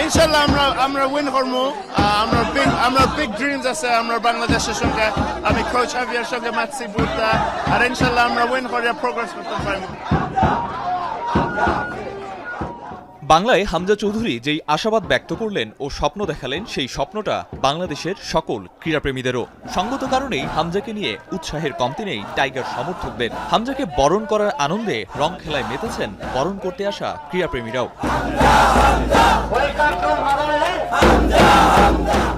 ইনশাল্লাহ আমরা উইন করবো। আমরা বিগ ড্রিমস আছে আমরা বাংলাদেশের সঙ্গে। আমি কোচ হাভিয়ার সঙ্গে ম্যাচি বুটা, আর ইনশাল্লাহ আমরা উইন করে প্রোগ্রেস করতে পারবো। বাংলায় হামজা চৌধুরী যেই আশাবাদ ব্যক্ত করলেন ও স্বপ্ন দেখালেন, সেই স্বপ্নটা বাংলাদেশের সকল ক্রীড়াপ্রেমীদেরও। সঙ্গত কারণেই হামজাকে নিয়ে উৎসাহের কমতি নেই টাইগার সমর্থকদের। হামজাকে বরণ করার আনন্দে রং খেলায় মেতেছেন বরণ করতে আসা ক্রীড়াপ্রেমীরাও।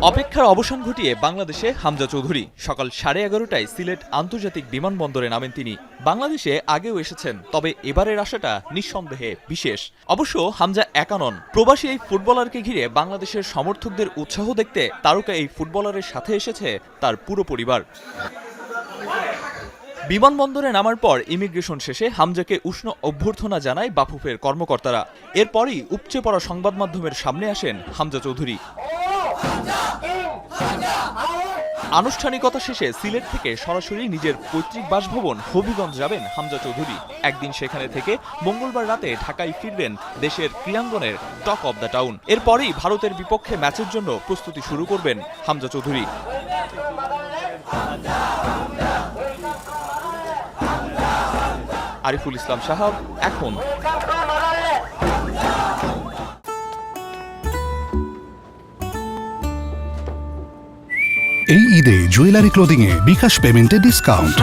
অপেক্ষার অবসান ঘটিয়ে বাংলাদেশে হামজা চৌধুরী সকাল 11:30টায় সিলেট আন্তর্জাতিক বিমানবন্দরে নামেন তিনি। বাংলাদেশে আগেও এসেছেন, তবে এবারের আশাটা নিঃসন্দেহে বিশেষ। অবশ্য হামজা একা নন। প্রবাসী এই ফুটবলারকে ঘিরে বাংলাদেশের সমর্থকদের উৎসাহ দেখতে তারকা এই ফুটবলারের সাথে এসেছে তার পুরো পরিবার। বিমানবন্দরে নামার পর ইমিগ্রেশন শেষে হামজাকে উষ্ণ অভ্যর্থনা জানায় বাফুফের কর্মকর্তারা। এরপরই উপচে পড়া সংবাদ মাধ্যমের সামনে আসেন হামজা চৌধুরী। আনুষ্ঠানিকতা শেষে সিলেট থেকে সরাসরি নিজের পৈতৃক বাসভবন হবিগঞ্জ যাবেন হামজা চৌধুরী। একদিন সেখানে থেকে মঙ্গলবার রাতে ঢাকায় ফিরবেন দেশের ক্রীড়াঙ্গনের টক অব দ্য টাউন। এরপরই ভারতের বিপক্ষে ম্যাচের জন্য প্রস্তুতি শুরু করবেন হামজা চৌধুরী। আরিফুল ইসলাম সাহাব, এখন। এই ঈদে জুয়েলারি ক্লোদিং এ বিকাশ পেমেন্টে ডিসকাউন্ট।